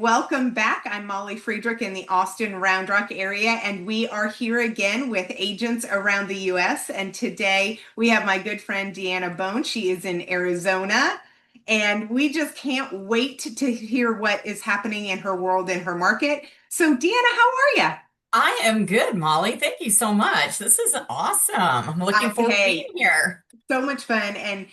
welcome back. I'm Molly Friedrich in the Austin Round Rock area, and we are here again with agents around the US. And today we have my good friend Deanna Bone. She is in Arizona, and we just can't wait to hear what is happening in her world and her market. So, Deanna, how are you? I am good, Molly. Thank you so much. This is awesome. I'm looking forward to being Hey, here. so much fun. And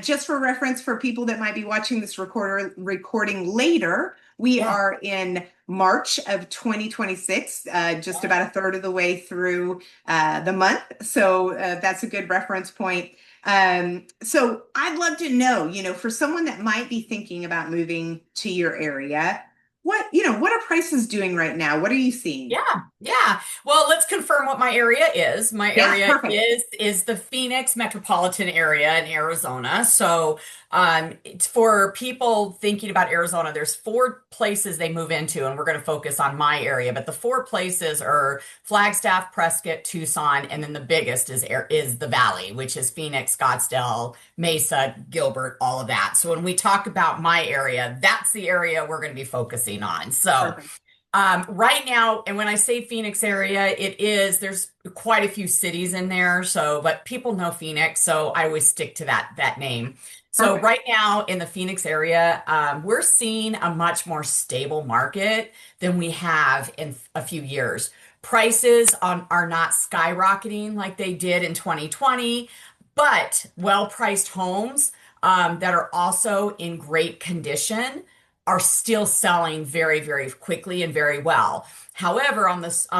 just for reference, for people that might be watching this recording later, we Yeah. are in March of 2026, just Yeah. about a third of the way through the month. So that's a good reference point. So I'd love to know, for someone that might be thinking about moving to your area, what are prices doing right now? What are you seeing? Yeah. Well, let's confirm what my area is. My Yeah, area perfect. is the Phoenix metropolitan area in Arizona. So, it's for people thinking about Arizona, there's four places they move into, and we're going to focus on my area. But the four places are Flagstaff, Prescott, Tucson, and then the biggest is the Valley, which is Phoenix, Scottsdale, Mesa, Gilbert, all of that. So when we talk about my area, that's the area we're going to be focusing on. So. Perfect. Right now, and when I say Phoenix area, there's quite a few cities in there. So, but people know Phoenix, so I always stick to that name. So Perfect. right now in the Phoenix area, we're seeing a much more stable market than we have in a few years. Prices are not skyrocketing like they did in 2020, but well-priced homes that are also in great condition are still selling very, very quickly and very well. However,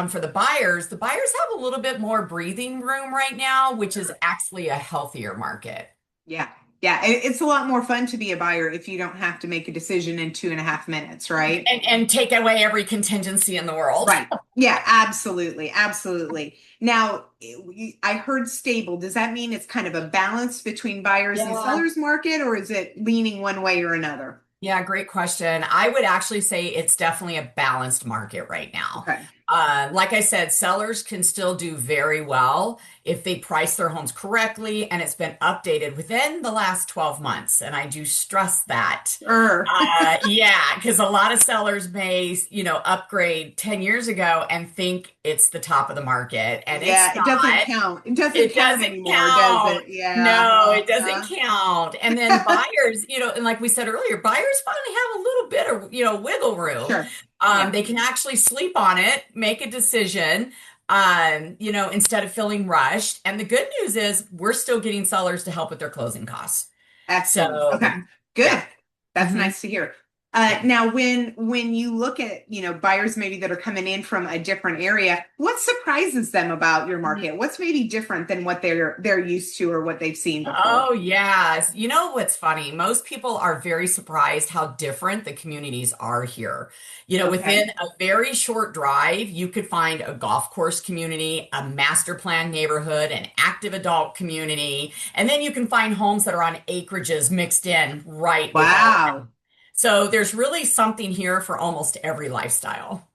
for the buyers have a little bit more breathing room right now, which is actually a healthier market. Yeah. Yeah. It's a lot more fun to be a buyer if you don't have to make a decision in 2.5 minutes, right? And take away every contingency in the world. Right. Yeah, absolutely. Absolutely. Now, I heard stable. Does that mean it's kind of a balance between buyers and Yeah. sellers market, or is it leaning one way or another? Yeah, great question. I would actually say it's definitely a balanced market right now. Okay. Like I said, sellers can still do very well if they price their homes correctly and it's been updated within the last 12 months. And I do stress that. Sure. Yeah, because a lot of sellers may, upgrade 10 years ago and think it's the top of the market, and it's Yeah, it doesn't not. count. It doesn't It count doesn't anymore, does count. it? Yeah. No, it doesn't Uh-huh. count. And then buyers, and like we said earlier, buyers finally have a little bit of, wiggle room. Sure. Yeah. They can actually sleep on it, make a decision, instead of feeling rushed. And the good news is we're still getting sellers to help with their closing costs. Excellent. Okay. So, Good. yeah. That's Mhm. nice to hear. Yeah. Now, when you look at, buyers maybe that are coming in from a different area, what surprises them about your market? What's maybe different than what they're used to or what they've seen before? Oh, yes. You know what's funny? Most people are very surprised how different the communities are here. Okay. Within a very short drive, you could find a golf course community, a master plan neighborhood, an active adult community, and then you can find homes that are on acreages mixed in right with all of Wow. them. So there's really something here for almost every lifestyle.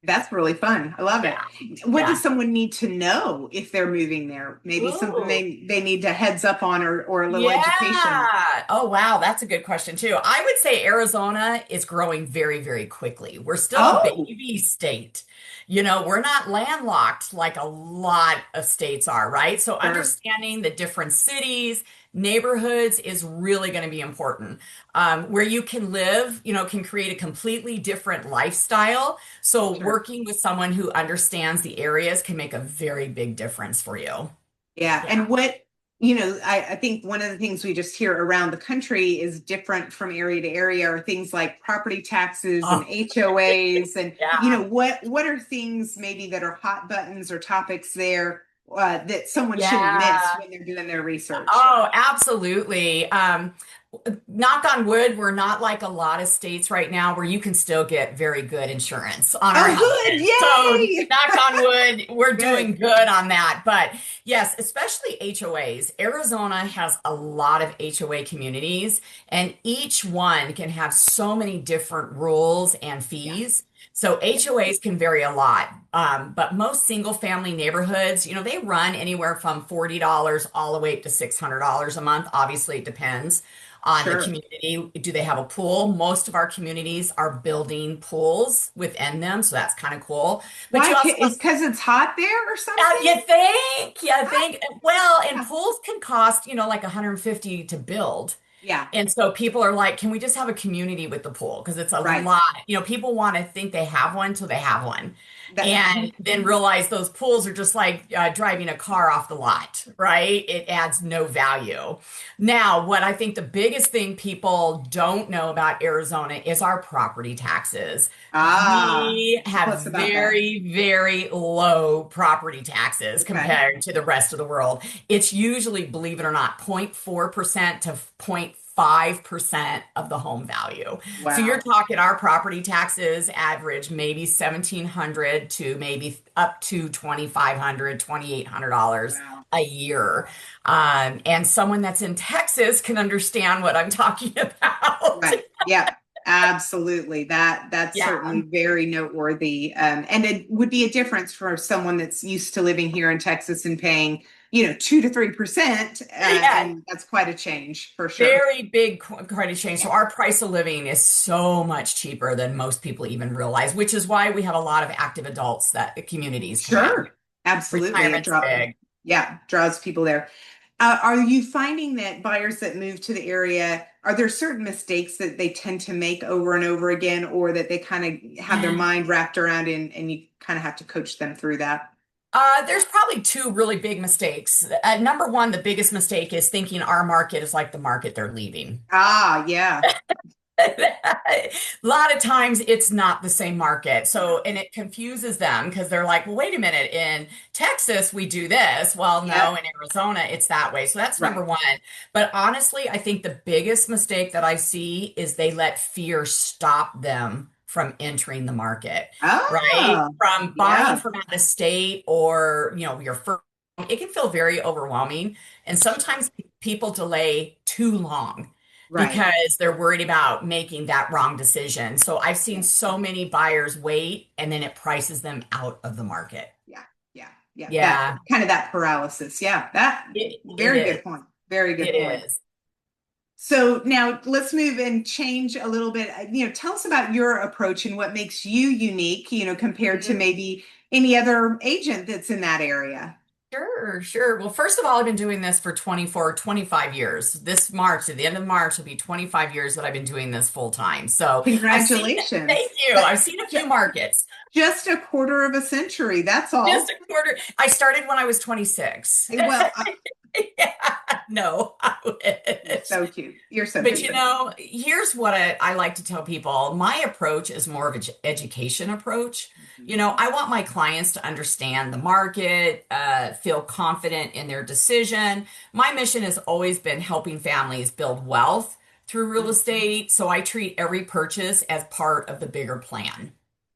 That's really fun. I love it. Yeah. What does Yeah. someone need to know if they're moving there? Maybe something Ooh. they need a heads up on or a little education. Yeah. Oh, wow. That's a good question, too. I would say Arizona is growing very, very quickly. We're still a Oh, baby state. We're not landlocked like a lot of states are, right? So sure. understanding the different cities, neighborhoods is really going to be important. Where you can live, can create a completely different lifestyle. So Sure. working with someone who understands the areas can make a very big difference for you. Yeah. Yeah. And I think one of the things we just hear around the country is different from area to area are things like property taxes and Oh, HOAs. And, yeah. what are things maybe that are hot buttons or topics there that someone shouldn't miss Yeah. when they're doing their research? Oh, absolutely. Knock on wood, we're not like a lot of states right now where you can still get very good insurance on our Oh, good. houses. So, Yay. knock on wood, we're Good. doing good on that. But yes, especially HOAs. Arizona has a lot of HOA communities, and each one can have so many different rules and Yeah. fees. So Yeah. HOAs can vary a lot. But most single family neighborhoods, they run anywhere from $40 all the way up to $600 a month. Obviously, it depends. on the Sure. community. Do they have a pool? Most of our communities are building pools within them, so that's kind of cool. But Why? you also Is because it's hot there or something? you think? You Ah, think? Well, and yeah. pools can cost, like 150 to build. Yeah. And so people are like, can we just have a community with the pool? Because it's a Right. lot. People want to think they have one till they have one. That. And then realize those pools are just like driving a car off the lot, right? It adds no value. Now, what I think the biggest thing people don't know about Arizona is our property taxes. Ah. We Tell have us about that. very, very low property taxes Okay. compared to the rest of the world. It's usually, believe it or not, 0.4% to 0.5% of the home value. So you're Wow. talking our property taxes average maybe 1,700 to maybe up to 2,500, $2,800 Wow. a year. And someone that's in Texas can understand what I'm talking about. Right. Yeah. Absolutely. That's Yeah. certainly very noteworthy. And it would be a difference for someone that's used to living here in Texas and paying, 2 to 3%. Yeah. And that's quite a change for sure. Very big credit change. So Yeah. our price of living is so much cheaper than most people even realize, which is why we have a lot of active adults that communities come in. Sure. Absolutely. Retirement's big. Yeah, draws people there. Are you finding that buyers that move to the area, are there certain mistakes that they tend to make over and over again, or that they kind of have their mind wrapped around and you kind of have to coach them through that? There's probably two really big mistakes. Number one, the biggest mistake is thinking our market is like the market they're leaving. Ah, yeah. A lot of times it's not the same market. Yeah. So, and it confuses them because they're like, well, wait a minute, in Texas, we do this. Well, no, Yep. in Arizona, it's that way. So that's Right. number one. But honestly, I think the biggest mistake that I see is they let fear stop them from entering the market, right? Ah, From buying yeah. from out of state or, your first, it can feel very overwhelming. And Sure. sometimes people delay too long Right. because they're worried about making that wrong decision. So I've seen Yeah. so many buyers wait and then it prices them out of the market. Yeah. Yeah. Yeah. That Yeah, kind of that paralysis. Yeah. That it very is. good point. Very It good point. is. So now let's move and change a little bit. Tell us about your approach and what makes you unique, compared to Mhm. maybe any other agent that's in that area. Sure, sure. Well, first of all, I've been doing this for 25 years. This March, at the end of March, will be 25 years that I've been doing this full time. So I've seen, thank Congratulations. you. I've seen a few markets. Just a quarter of a century. That's Just all. a quarter. I started when I was 26. Well, Yeah, no, I you're wish. so cute. You're so But cute. here's what I like to tell people. My approach is more of an education approach. Mhm. I want my clients to understand the market, feel confident in their decision. My mission has always been helping families build wealth through real estate. So I treat every purchase as part of the bigger plan.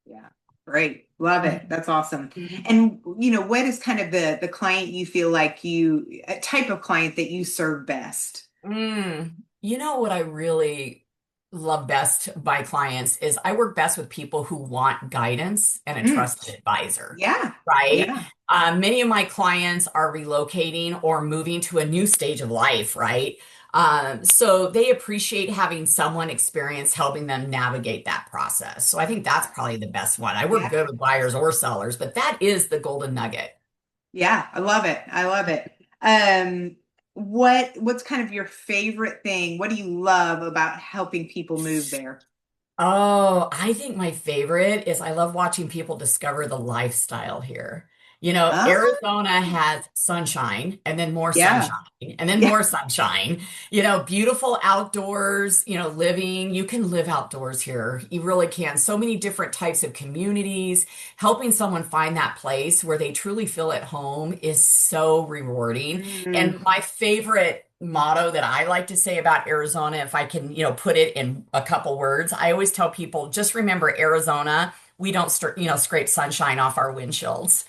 Yeah. Great. Love it. That's awesome. Mhm. And what is kind of the client you feel like a type of client that you serve best? You know what I really love best by clients is I work best with people who want guidance and a Mm, trusted advisor, yeah. right? Yeah. Many of my clients are relocating or moving to a new stage of life, right? So they appreciate having someone experienced helping them navigate that process. So I think that's probably the best one. I work Yeah. good with buyers or sellers, but that is the golden nugget. Yeah, I love it. I love it. Um, what's kind of your favorite thing? What do you love about helping people move there? Oh, I think my favorite is I love watching people discover the lifestyle here. Ah, Arizona has sunshine and then more yeah. sunshine and then Yeah. more sunshine. Beautiful outdoors, living. You can live outdoors here. You really can. So many different types of communities. Helping someone find that place where they truly feel at home is so rewarding. Mm, And my favorite motto that I like to say about Arizona, if I can, put it in a couple words, I always tell people just remember Arizona, we don't, scrape sunshine off our windshields.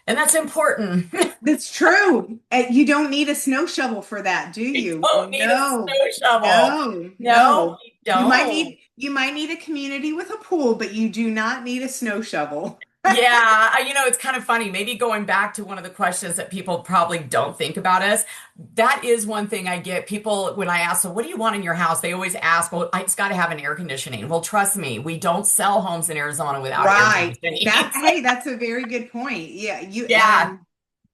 And that's important. that's true. You don't need a snow shovel for that, do We you? don't need a No, snow shovel. no, No, no. we don't. You might need a community with a pool, but you do not need a snow shovel. Yeah, it's kind of funny. Maybe going back to one of the questions that people probably don't think about us, that is one thing I get. People, when I ask, so what do you want in your house? They always ask, well, it's got to have an air conditioning. Well, trust me, we don't sell homes in Arizona without air Right. conditioning. Hey, that's a very good point. Yeah, Yeah,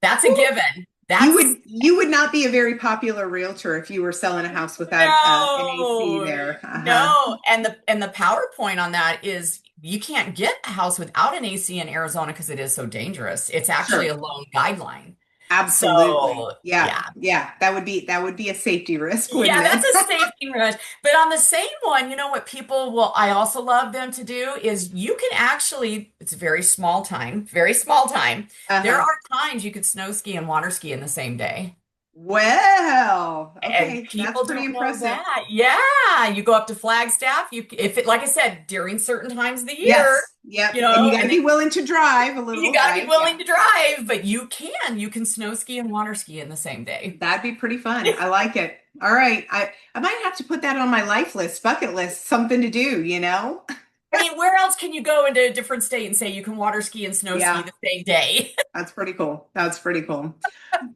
that's a whew, given. That's you would not be a very popular realtor if you were selling a house without an AC no, there. Uh-huh. no. And the PowerPoint on that is you can't get a house without an AC in Arizona because it is so dangerous. It's actually a Sure. loan guideline. Absolutely. So, Yeah. yeah. Yeah. That would be a safety risk, wouldn't Yeah, it? that's a safety risk. But on the same one, what people will, I also love them to do is you can actually, it's a very small time. There Uh-huh. are times you could snow ski and water ski in the same day. Well, And okay, that's people pretty don't know impressive. that. Yeah, you go up to Flagstaff. If it, like I said, during certain times of the year, Yes. Yep. And you got to and be then willing to drive a you little, got to be right? Yeah. willing to drive, but you can snow ski and water ski in the same day. That'd be pretty fun. I like it. All right. I might have to put that on my life list, bucket list, something to do, you know? I mean, where else can you go into a different state and say you can water ski and snow ski Yeah, the same day? that's pretty cool. That's pretty cool.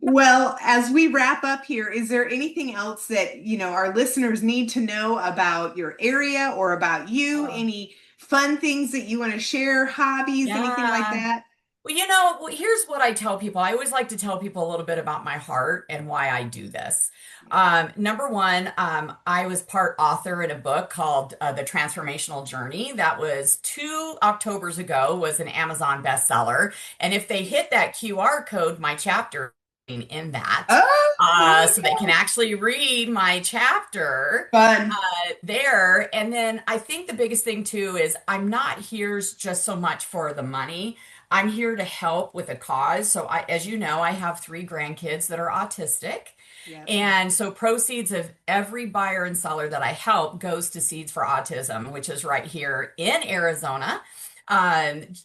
Well, as we wrap up here, is there anything else that, our listeners need to know about your area or about you? Oh, Any fun things that you want to share, hobbies, anything like yeah. that? Well, here's what I tell people. I always like to tell people a little bit about my heart and why I do this. Number one, I was part author in a book called The Transformational Journey. That was 2 Octobers ago, was an Amazon bestseller. And if they hit that QR code, my chapter in that, Oh, there you so they can go. actually read my chapter Fun. there. And then I think the biggest thing too is I'm not here just so much for the money. I'm here to help with a cause. So as you know, I have 3 grandkids that are autistic. Yep. And so proceeds of every buyer and seller that I help goes to Seeds for Autism, which is right here in Arizona.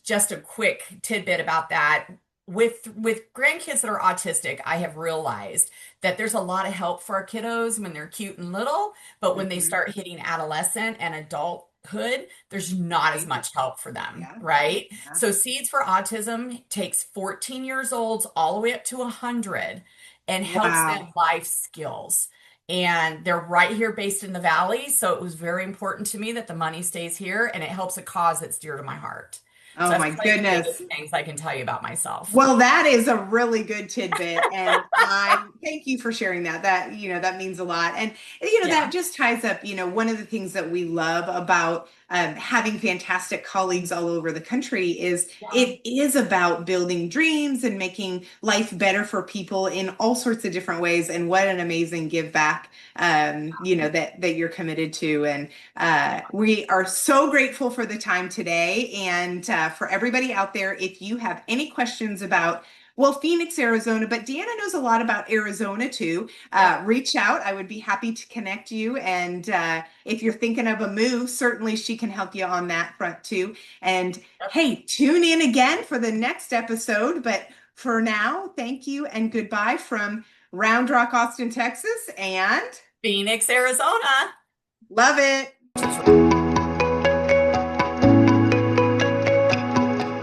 Just a quick tidbit about that. With grandkids that are autistic, I have realized that there's a lot of help for our kiddos when they're cute and little, but when they Hmm. start hitting adolescent and adulthood, there's not as Right. much help for them, Yeah. right? Yeah. So Seeds for Autism takes 14 years olds all the way up to 100 and helps them Wow. life skills. And they're right here based in the valley, so it was very important to me that the money stays here and it helps a cause that's dear to my heart. So Oh that's my probably the goodness. biggest things I can tell you about myself. Well, that is a really good tidbit, and I thank you for sharing that. That means a lot, and that Yeah. just ties up. One of the things that we love about having fantastic colleagues all over the country is Yeah. it is about building dreams and making life better for people in all sorts of different ways. And what an amazing give back, that you're committed to. And we are so grateful for the time today. And for everybody out there, if you have any questions about, well, Phoenix, Arizona, but Deanna knows a lot about Arizona too. Yep. Reach out. I would be happy to connect you. And if you're thinking of a move, certainly she can help you on that front too. And Yep. hey, tune in again for the next episode. But for now, thank you and goodbye from Round Rock, Austin, Texas, and Phoenix, Arizona. love it.